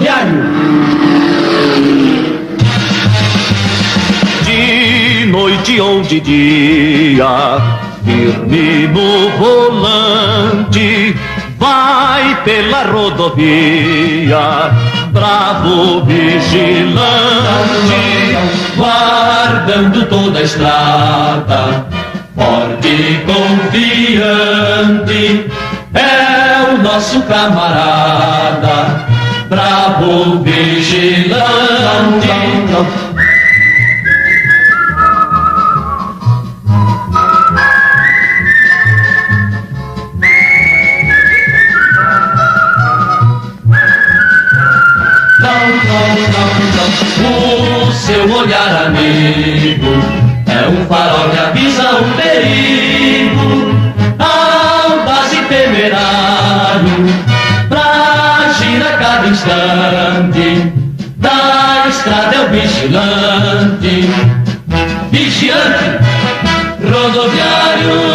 rodoviário. De noite ou de dia, firme no volante, vai pela rodovia, bravo vigilante, guardando toda a estrada, forte e confiante, é o nosso camarada, bravo vigilante. O seu olhar amigo é um farol que avisa o perigo, audaz e temerário, pra agir a cada instante, da estrada é o vigilante, vigiante rodoviário.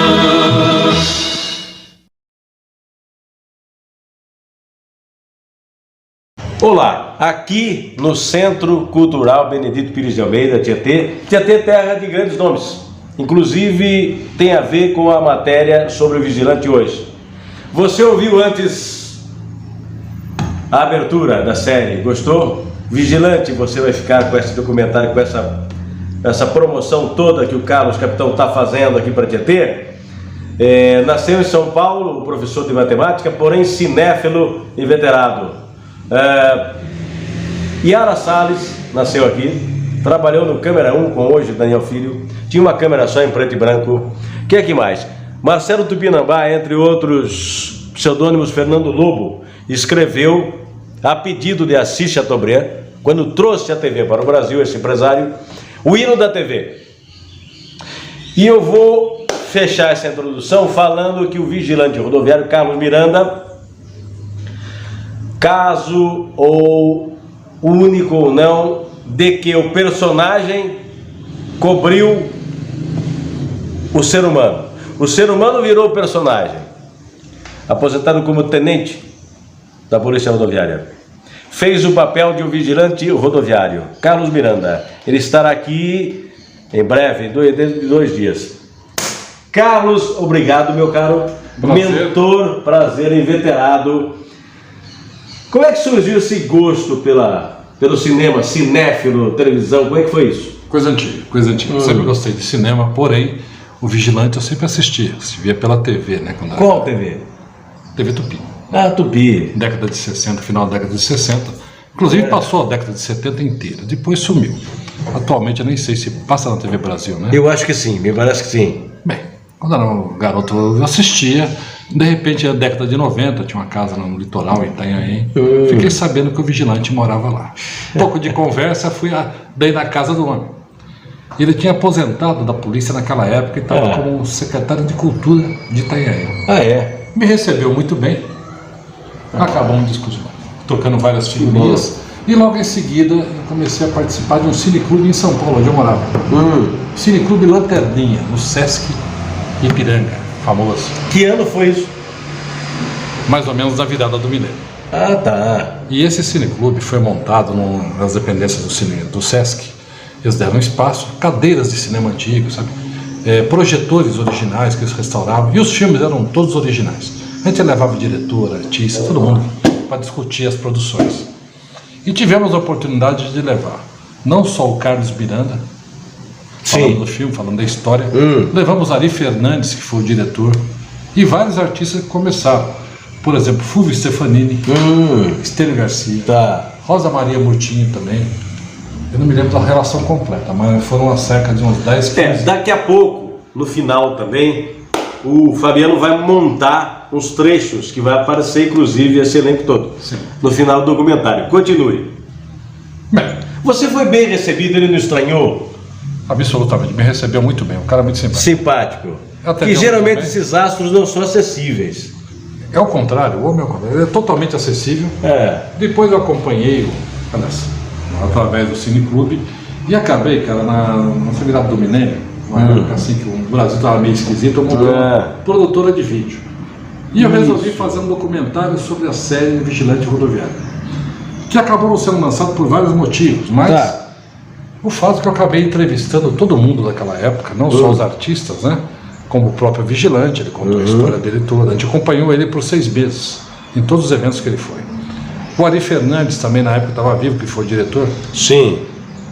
Olá, aqui no Centro Cultural Benedito Pires de Almeida, Tietê, terra de grandes nomes. Inclusive tem a ver com a matéria sobre o vigilante hoje. Você ouviu antes a abertura da série, gostou? Vigilante, você vai ficar com esse documentário, com essa promoção toda que o Carlos Capitão está fazendo aqui para Tietê. Nasceu em São Paulo, professor de matemática, porém cinéfilo inveterado. Yara Salles nasceu aqui, trabalhou no Câmera 1 com hoje Daniel Filho, tinha uma câmera só em preto e branco. Quem é que mais? Marcelo Tupinambá, entre outros pseudônimos, Fernando Lobo, escreveu a pedido de Assis Chateaubriand, quando trouxe a TV para o Brasil, esse empresário, o hino da TV. E eu vou fechar essa introdução falando que o vigilante rodoviário Carlos Miranda, caso ou único ou não, de que o personagem cobriu o ser humano. O ser humano virou o personagem. Aposentado como tenente da Polícia Rodoviária, fez o papel de um vigilante rodoviário. Carlos Miranda, ele estará aqui em breve, dentro de 2 dias. Carlos, obrigado, meu caro. Prazer. Mentor, prazer, inveterado. Como é que surgiu esse gosto pelo cinema, cinéfilo, televisão? Como é que foi isso? Coisa antiga. Eu sempre gostei de cinema, porém, o Vigilante eu sempre assistia. Se via pela TV, né? Qual TV? TV Tupi. Ah, Tupi. Década de 60, final da década de 60. Inclusive passou a década de 70 inteira. Depois sumiu. Atualmente eu nem sei se passa na TV Brasil, né? Eu acho que sim, me parece que sim. Bem, quando era um garoto eu assistia. De repente, na década de 90, tinha uma casa no litoral, em Itanhaém. Fiquei sabendo que o vigilante morava lá. Um pouco de conversa, dei na casa do homem. Ele tinha aposentado da polícia naquela época e estava como secretário de cultura de Itanhaém. Ah, é? Me recebeu muito bem. Acabamos discutindo, trocando várias figurinhas. E logo em seguida, eu comecei a participar de um cineclube em São Paulo, onde eu morava. Cineclube Lanterninha, no Sesc Ipiranga. Famoso. Que ano foi isso? Mais ou menos da virada do milênio. Ah, tá. E esse cineclube foi montado nas dependências do Sesc. Eles deram espaço, cadeiras de cinema antigo, sabe? Projetores originais que eles restauravam. E os filmes eram todos originais. A gente levava diretor, artista, todo mundo para discutir as produções. E tivemos a oportunidade de levar não só o Carlos Miranda, falando do filme, falando da história. Levamos Ari Fernandes, que foi o diretor, e vários artistas que começaram. Por exemplo, Fulvio Stefanini, Estênio Garcia, Rosa Maria Murtinho também. Eu não me lembro da relação completa, mas foram uma cerca de uns 10, 15. Daqui a pouco, no final também, o Fabiano vai montar uns trechos que vai aparecer, inclusive, esse elenco todo. Sim. No final do documentário. Continue. Bem, você foi bem recebido, ele não estranhou? Absolutamente, me recebeu muito bem, um cara muito simpático. Simpático. E geralmente esses astros não são acessíveis. É o contrário, o homem é o contrário, ele é totalmente acessível. Depois eu acompanhei através do Cineclube e acabei, cara, na virada do milênio, uma época assim que o Brasil estava meio esquisito, eu montei uma produtora de vídeo. E eu resolvi fazer um documentário sobre a série Vigilante Rodoviário, que acabou sendo lançado por vários motivos, mas o fato é que eu acabei entrevistando todo mundo daquela época, não só os artistas, né? Como o próprio Vigilante, ele contou a história dele toda. A gente acompanhou ele por 6 meses, em todos os eventos que ele foi. O Ari Fernandes também, na época, estava vivo, que foi o diretor. Sim.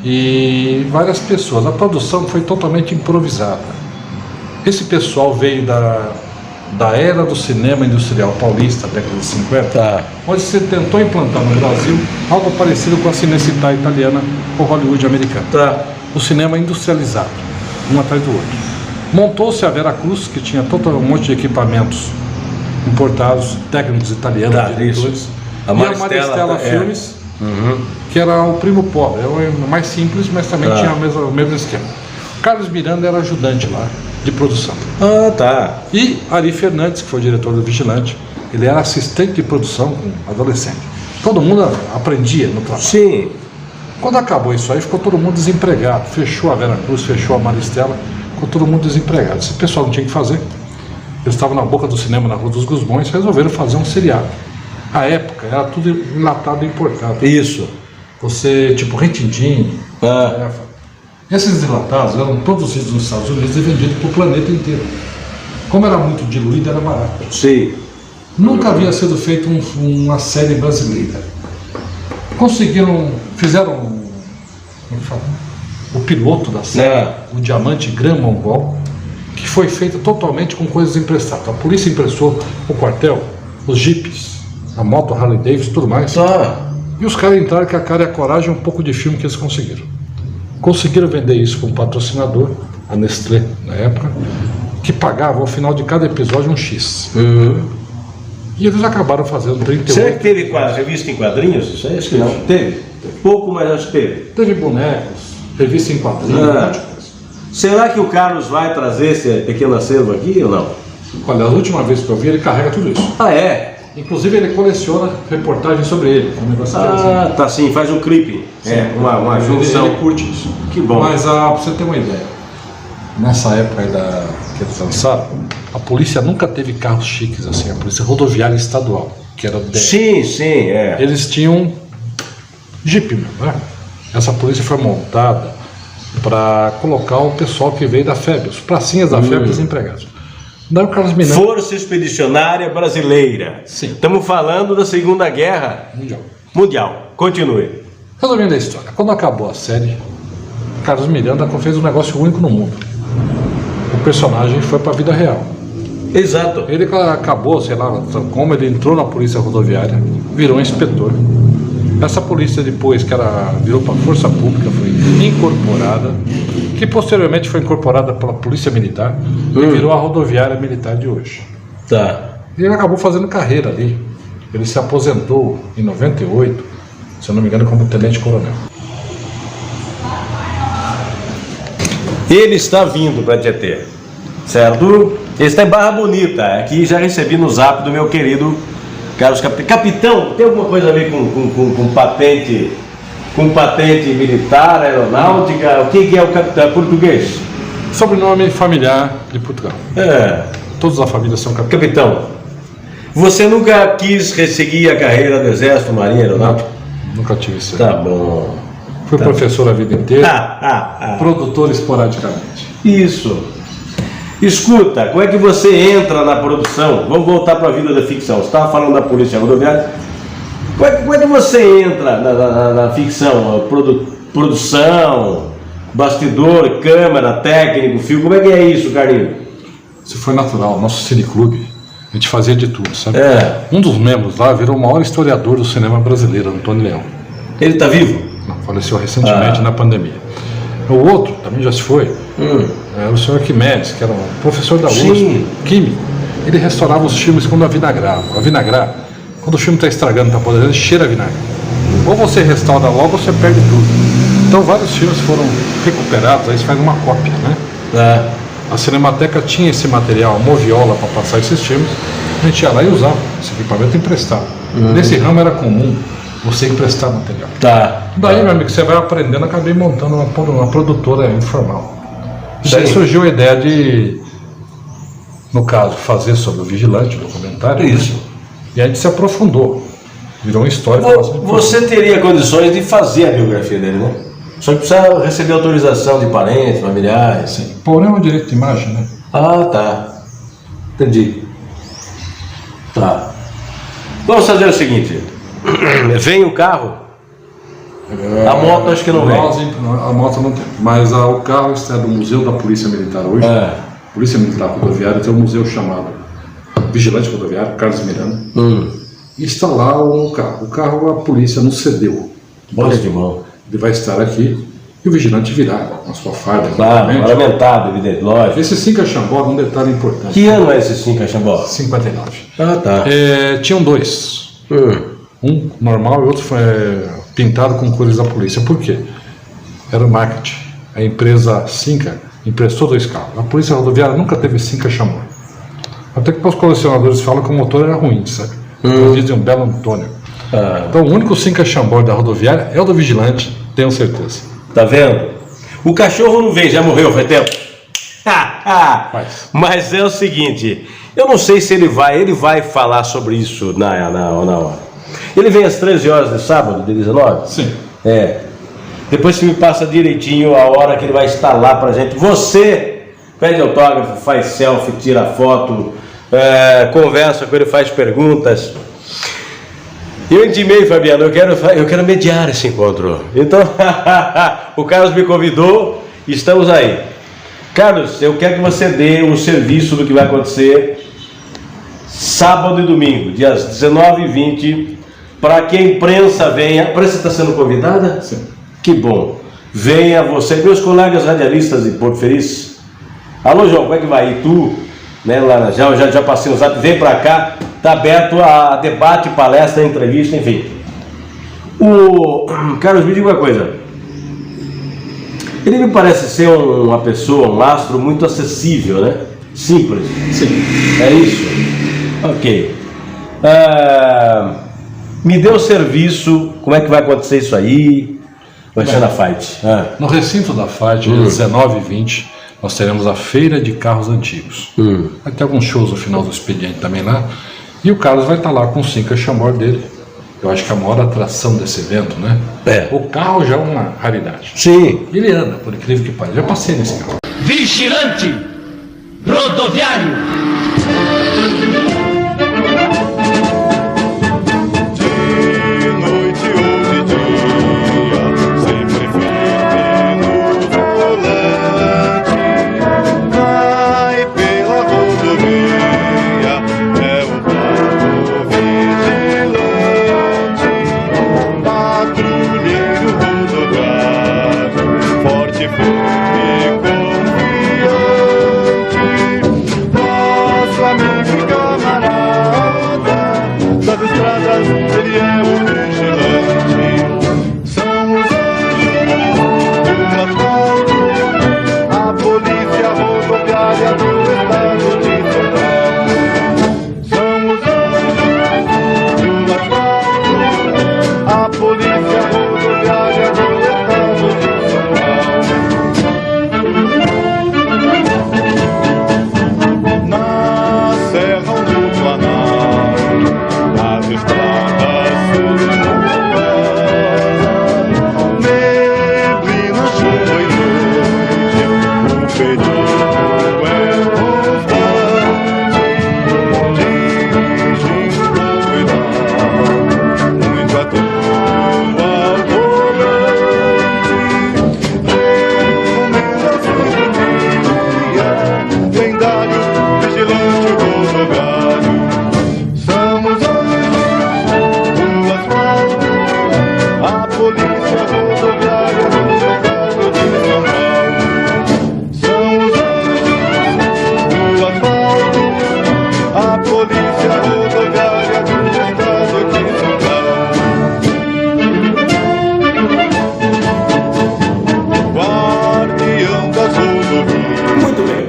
E várias pessoas. A produção foi totalmente improvisada. Esse pessoal veio da era do cinema industrial paulista, década de 50, onde se tentou implantar no Brasil algo parecido com a Cinecittà italiana ou Hollywood americano. O cinema industrializado, um atrás do outro. Montou-se a Veracruz, que tinha todo um monte de equipamentos importados, técnicos italianos, diretores. E a Maristela Filmes, que era o primo pobre, era o mais simples, mas também tinha o mesmo esquema. Carlos Miranda era ajudante lá, de produção. E Ari Fernandes, que foi o diretor do Vigilante, ele era assistente de produção com adolescente. Todo mundo aprendia no trabalho. Sim. Quando acabou isso aí, ficou todo mundo desempregado. Fechou a Veracruz, fechou a Maristela, ficou todo mundo desempregado. Esse pessoal não tinha o que fazer. Eles estavam na boca do cinema, na Rua dos Gusmões, resolveram fazer um seriado. A época era tudo enlatado e importado. Isso. Você, tipo, Rintintim. Esses enlatados eram produzidos nos Estados Unidos e vendidos para o planeta inteiro. Como era muito diluído, era barato. Sim. Nunca havia sido feita uma série brasileira. Fizeram o piloto da série, o Diamante Gran Mongol, que foi feito totalmente com coisas emprestadas. A polícia emprestou o quartel, os jipes, a moto Harley Davidson e tudo mais. E os caras entraram com a cara e a coragem, um pouco de filme que eles conseguiram. Conseguiram vender isso com um patrocinador, a Nestlé, na época, que pagava ao final de cada episódio um X. E eles acabaram fazendo 38. Será que teve revista em quadrinhos? Isso aí? Acho que não. Teve. Pouco, mas acho que teve. Teve bonecos, revista em quadrinhos, um monte de coisa. Será que o Carlos vai trazer esse pequeno acervo aqui ou não? Olha, a última vez que eu vi, ele carrega tudo isso. Inclusive ele coleciona reportagens sobre ele. Tá sim, faz um clipe. Uma junção. Ele curte isso. Que bom. Mas pra você ter uma ideia, nessa época aí que eles lançaram, a polícia nunca teve carros chiques assim, a polícia rodoviária estadual, que era do Sim, Eles tinham Jeep mesmo, né? Essa polícia foi montada para colocar o pessoal que veio da FEB, os pracinhas da FEB desempregados. Daí o Carlos Miranda... Força Expedicionária Brasileira. Sim. Estamos falando da Segunda Guerra Mundial. Continue. Resumindo a história, quando acabou a série, Carlos Miranda fez um negócio único no mundo. O personagem foi para a vida real. Exato. Ele acabou, sei lá, como ele entrou na polícia rodoviária, virou um inspetor. Essa polícia depois que ela virou para a Força Pública, foi incorporada, que posteriormente foi incorporada pela Polícia Militar e virou a rodoviária militar de hoje. E ele acabou fazendo carreira ali. Ele se aposentou em 98, se eu não me engano, como tenente-coronel. Ele está vindo para Tietê, certo? Ele está em Barra Bonita. Aqui já recebi no zap do meu querido Carlos Capitão. Tem alguma coisa a ver com patente? Com patente militar, aeronáutica? O que é o capitão? Português? Sobrenome familiar de Portugal. Todas as famílias são capitão. Capitão, você nunca quis seguir a carreira do Exército, Marinha, Aeronáutica? Nunca tive isso. Tá bom. Fui professor a vida inteira, produtor esporadicamente. Isso. Escuta, como é que você entra na produção? Vamos voltar para a vida da ficção. Você estava falando da polícia rodoviária. Como é que você entra na ficção? Produção, bastidor, câmera, técnico, filme. Como é que é isso, Carlinhos? Isso foi natural. Nosso cineclube, a gente fazia de tudo, sabe? Um dos membros lá virou o maior historiador do cinema brasileiro, Antônio Leão. Ele está vivo? Não, faleceu recentemente na pandemia. O outro, também já se foi, era o senhor Arquimedes, que era um professor da USP, químico. Ele restaurava os filmes quando avinagrava. Avinagrar, quando o filme está estragando, está podendo, cheira a vinagre. Ou você restaura logo ou você perde tudo. Então vários filmes foram recuperados, aí você faz uma cópia, né? A Cinemateca tinha esse material, moviola para passar esses filmes, a gente ia lá e usava esse equipamento emprestado. Nesse ramo era comum você emprestar material. Daí, meu amigo, você vai aprendendo, acabei montando uma produtora informal. Daí surgiu a ideia de, no caso, fazer sobre o Vigilante, o documentário. Isso. E a gente se aprofundou. Virou uma história. Você teria condições de fazer a biografia dele, né? Só que precisa receber autorização de parentes, familiares. Sim. Porém, é um direito de imagem, né? Ah, tá. Entendi. Tá. Vamos fazer o seguinte. Vem o carro. A moto acho que não vem. A moto não tem. Mas o carro está do Museu da Polícia Militar hoje. Polícia Militar Rodoviária tem um museu chamado Vigilante Rodoviário, Carlos Miranda. E está lá o carro. O carro a polícia nos cedeu. Olha de mão. Ele vai estar aqui e o vigilante virá com a sua farda. Claro, paramentado, evidente, lógico. Esse Cinca Chambó, um detalhe importante. Que ano é esse Cinca Chambó? 59. Ah, tá. Tinham dois. Um normal e outro foi pintado com cores da polícia. Por quê? Era o marketing. A empresa Cinca emprestou 2 carros. A Polícia Rodoviária nunca teve Cinca Chambó. Até que os colecionadores falam que o motor era ruim, sabe? Eles dizem um belo Antônio. Então o único Cinca Chambó da rodoviária é o do vigilante, tenho certeza. Tá vendo? O cachorro não vem, já morreu, faz tempo. Mas é o seguinte, eu não sei se ele vai falar sobre isso na hora. Ele vem às 13 horas de sábado, de 19? Sim. Depois você me passa direitinho a hora que ele vai estar lá pra gente. Você pede autógrafo, faz selfie, tira foto, conversa com ele, faz perguntas. Eu intimei, Fabiano, eu quero mediar esse encontro. Então, o Carlos me convidou, estamos aí. Carlos, eu quero que você dê o serviço do que vai acontecer sábado e domingo, dias 19 e 20, para que a imprensa venha. A imprensa está sendo convidada? Sim. Que bom. Venha você, meus colegas radialistas de Porto Feliz. Alô, João, como é que vai? E tu, né, lá, já passei no zap, vem para cá. Está aberto a debate, palestra, entrevista, enfim. Carlos, me diga uma coisa. Ele me parece ser uma pessoa, um astro muito acessível, né? Simples. Sim. É isso? Ok. Me dê o serviço, como é que vai acontecer isso aí? Vai ser na Fight. No recinto da Fight, dia 19 e 20, nós teremos a Feira de Carros Antigos. Vai ter alguns shows no final do expediente também lá. E o Carlos vai estar lá com o Cinca Chambó dele. Eu acho que é a maior atração desse evento, né? O carro já é uma raridade. Sim. Ele anda, por incrível que pareça. Já passei nesse carro. Vigilante Rodoviário.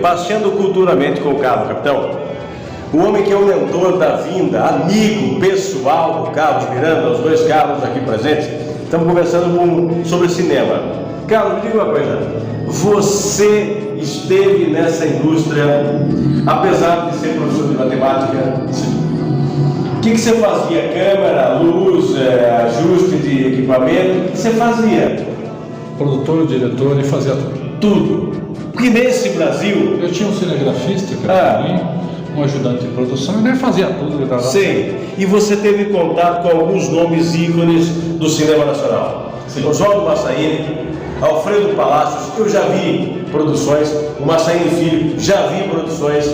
Passeando culturalmente com o Carlos, capitão. O homem que é o mentor da vinda, amigo pessoal do Carlos Miranda, os 2 Carlos aqui presentes. Estamos conversando sobre cinema. Carlos, me diga uma coisa. Você esteve nessa indústria, apesar de ser professor de matemática, que você fazia? Câmera, luz, ajuste de equipamento? O que você fazia? Produtor, diretor e fazia tudo. Tudo. Porque nesse Brasil... Eu tinha um cinegrafista, que era mim, um ajudante de produção, e ele fazia tudo. Ele Sei. E você teve contato com alguns nomes ícones do cinema nacional. Sim. Oswaldo Massaíni, Alfredo Palacios, eu já vi produções, o Massaíni Filho, já vi produções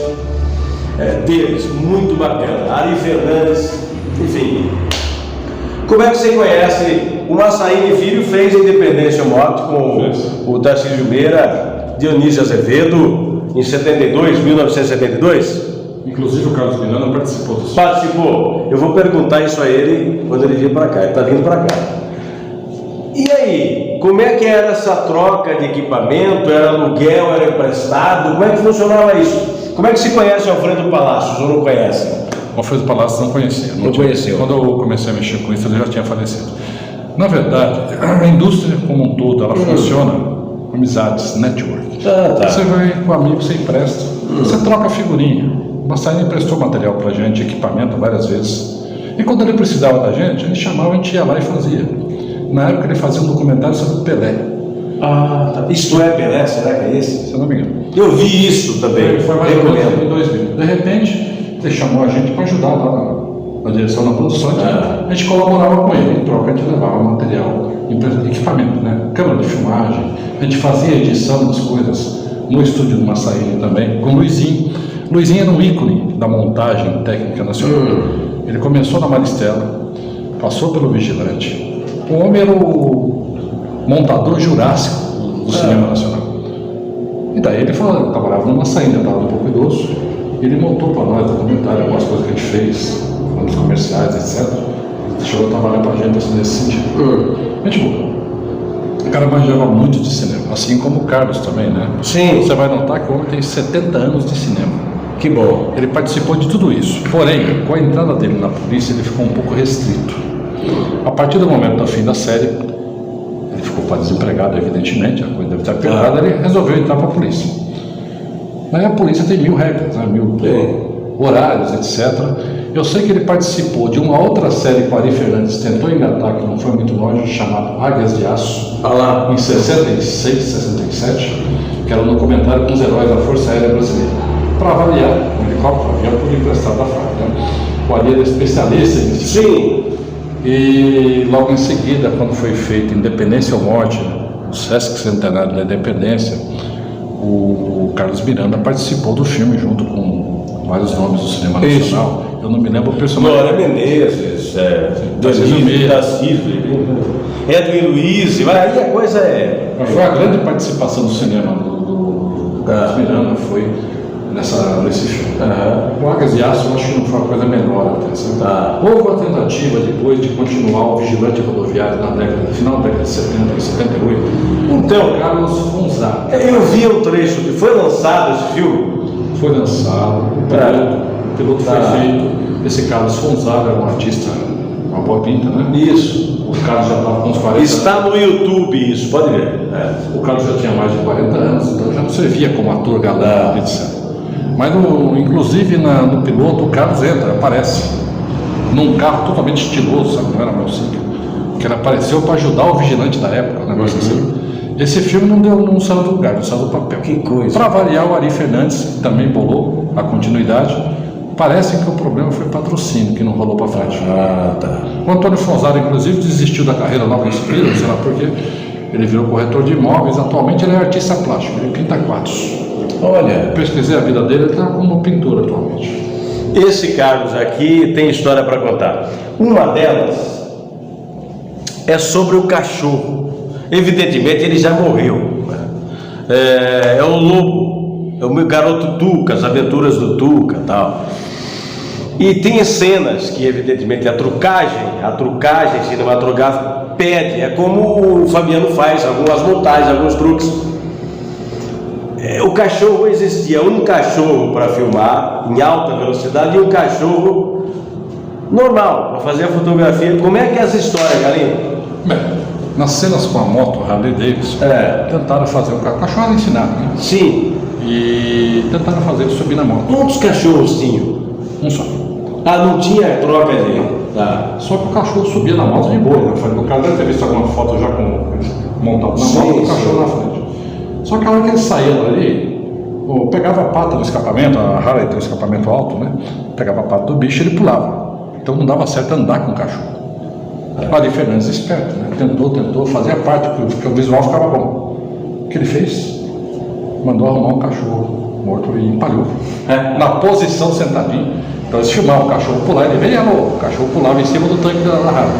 deles, muito bacana. Ari Fernandes, enfim. Como é que você conhece? O Massaíni Filho fez Independência ou Morte com o Tarcísio Meira, Dionísio Azevedo, em 1972. Inclusive o Carlos Miranda participou disso. Participou. Eu vou perguntar isso a ele quando ele vir para cá. Ele está vindo para cá. E aí, como é que era essa troca de equipamento? Era aluguel, era emprestado? Como é que funcionava isso? Como é que se conhece o Alfredo Palacios ou não conhece? O Alfredo Palacios não conhecia. Não conheceu. Quando eu comecei a mexer com isso, ele já tinha falecido. Na verdade, a indústria como um todo, ela funciona com amizades, network. Tá. Você vai com um amigo, você empresta, você troca figurinha. O Massaíni emprestou material pra gente, equipamento várias vezes. E quando ele precisava da gente, ele chamava, a gente ia lá e fazia. Na época ele fazia um documentário sobre Pelé. Tá. Isto é Pelé? Será que é esse? Se eu não me engano. Eu vi isso também. Ele foi mais ou menos em 2000. De repente, ele chamou a gente para ajudar lá na direção da produção. A gente colaborava com ele, em troca a gente levava material, equipamento, né? Câmera de filmagem. A gente fazia edição das coisas no estúdio do Massaíni também, com o Luizinho. Luizinho era um ícone da montagem técnica nacional. Ele começou na Maristela, passou pelo Vigilante. O homem era o montador jurássico do cinema nacional. E daí ele falou, eu trabalhava numa saída, estava um pouco idoso. Ele montou para nós documentário, algumas coisas que a gente fez, planos comerciais, etc. Chegou a trabalhar para a gente assim, nesse sentido. Gente boa. O cara manjava muito de cinema, assim como o Carlos também, né? Sim. Você vai notar que o homem tem 70 anos de cinema. Que bom. Ele participou de tudo isso. Porém, com a entrada dele na polícia, ele ficou um pouco restrito. A partir do momento do fim da série, ele ficou quase desempregado, evidentemente, a coisa deve estar piorada, ele resolveu entrar para a polícia. Mas a polícia tem 1000 regras, né? 1000 horários, etc. Eu sei que ele participou de uma outra série que o Ari Fernandes tentou engatar, que não foi muito longe, chamado Águias de Aço, em 66, 67, que era um documentário com os heróis da Força Aérea Brasileira, para avaliar um helicóptero, avião, por emprestado da FARC. Né? O Ari era especialista em isso. Sim. E logo em seguida, quando foi feito Independência ou Morte, o Sesc Centenário da Independência, o Carlos Miranda participou do filme junto com vários nomes do cinema nacional. Eu não me lembro o personagem. Glória Menezes, Tarcísio Meira, Edwin Luiz, aí a coisa é... Mas foi a grande participação do cinema do Carlos Miranda, foi nesse filme. O Águias de Aço eu acho que não foi uma coisa menor até, sabe? Houve uma tentativa depois de continuar o Vigilante Rodoviário na final da década de 70 e 78. Então, Carlos Fonzaga. Eu vi um trecho que foi lançado esse filme. Foi lançado, o piloto foi feito. Esse Carlos Fonzaga era um artista, uma boa pinta, né? Isso. O Carlos já estava com uns 40 anos. Está no YouTube isso, pode ver. O Carlos já tinha mais de 40 anos, então já não servia como ator galã, etc. Mas, inclusive, no piloto, o Carlos entra, aparece num carro totalmente estiloso, sabe? Não era monociclo. Que ele apareceu para ajudar o vigilante da época, um negócio assim. Esse filme não saiu do lugar, não saiu do papel. Que coisa. Para variar, o Ari Fernandes, que também bolou a continuidade, parece que o problema foi patrocínio, que não rolou para frente. O Antônio Fonzaga, inclusive, desistiu da carreira logo em seguida, não sei lá por quê. Ele virou corretor de imóveis, atualmente ele é artista plástico, ele pinta quadros. Olha, eu pesquisei a vida dele, ele está como pintor atualmente. Esse Carlos aqui tem história para contar. Uma delas é sobre o cachorro. Evidentemente ele já morreu. É o lobo, é o meu garoto Tuca, as aventuras do Tuca e tal. E tem cenas que evidentemente a trucagem cinematográfica pede. É como o Fabiano faz, algumas montagens, alguns truques. O cachorro existia, um cachorro para filmar em alta velocidade e um cachorro normal para fazer a fotografia. Como é que é essa história, Galinho? Bem, nas cenas com a moto Harley Davidson, tentaram fazer o cachorro era ensinado, né? Sim. E tentaram fazer ele subir na moto. Quantos cachorros tinham? Um só. Ah, não tinha troca de... Tá. Só que o cachorro subia na moto de boa, né? O cara deve ter visto alguma foto já com montado na moto, o cachorro na frente. Só que a hora que ele saía dali, pegava a pata do escapamento, a Harley tem um escapamento alto, né? Pegava a pata do bicho e ele pulava. Então não dava certo andar com o cachorro. Ali Fernandes esperto, né? Tentou, fazia parte, porque o visual ficava bom. O que ele fez? Mandou arrumar um cachorro morto e empalhou. Na posição sentadinho. Então eles filmavam o cachorro pular, ele veio louco, o cachorro pulava em cima do tanque da Harley.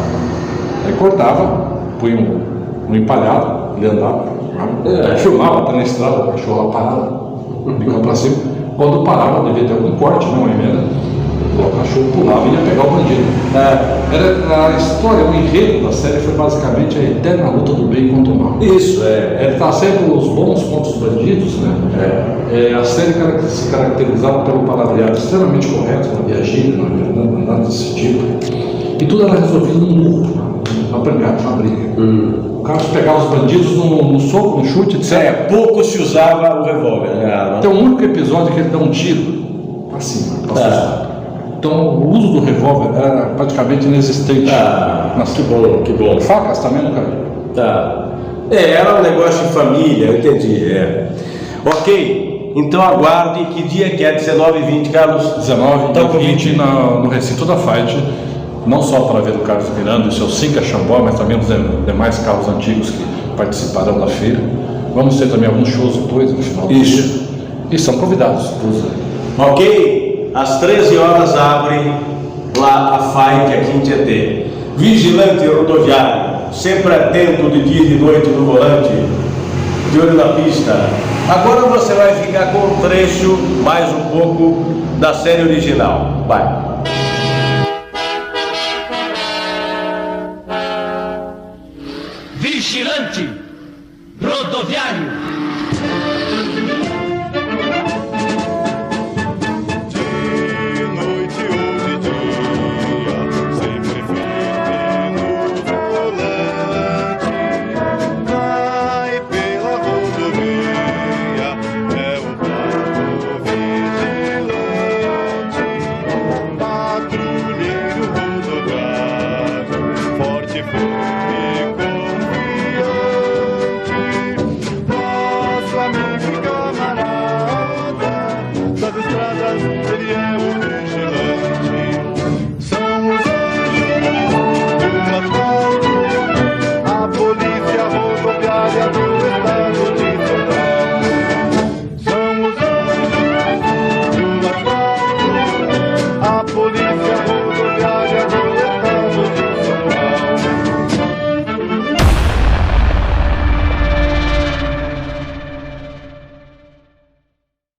Aí cortava, punha um empalhado, ele andava, filmava até na estrada, o cachorro lá parado, bicão pra cima. Quando parava, devia ter algum corte, não, uma emenda. O cachorro pulava e ia pegar o bandido. Era a história, o enredo da série foi basicamente a eterna luta do bem contra o mal. Isso, Ele está sempre os bons contra os bandidos, né? A série se caracterizava pelo palavreado extremamente correto, não havia gíria, não havia nada desse tipo. E tudo era resolvido num grupo, na briga. O cara pegava os bandidos no soco, no chute, etc. Pouco se usava o revólver, né? Tem um único episódio que ele dá um tiro pra cima, pra assustar. Então o uso do revólver era praticamente inexistente. Que bom. Facas também nunca vi. Tá. Era um negócio de família, eu entendi. Ok, então aguarde que dia que é? 19 e 20, Carlos? 19 e 20 no recinto da Fight, não só para ver o Carlos Miranda e seu Cinca Xambó, mas também os demais carros antigos que participarão da feira. Vamos ter também alguns shows depois, no final do dia. E são convidados. Ok. Às 13 horas abre lá a FAIC aqui em Tietê. Vigilante rodoviário, sempre atento de dia e de noite no volante, de olho na pista. Agora você vai ficar com um trecho, mais um pouco, da série original. Vai. Vigilante rodoviário.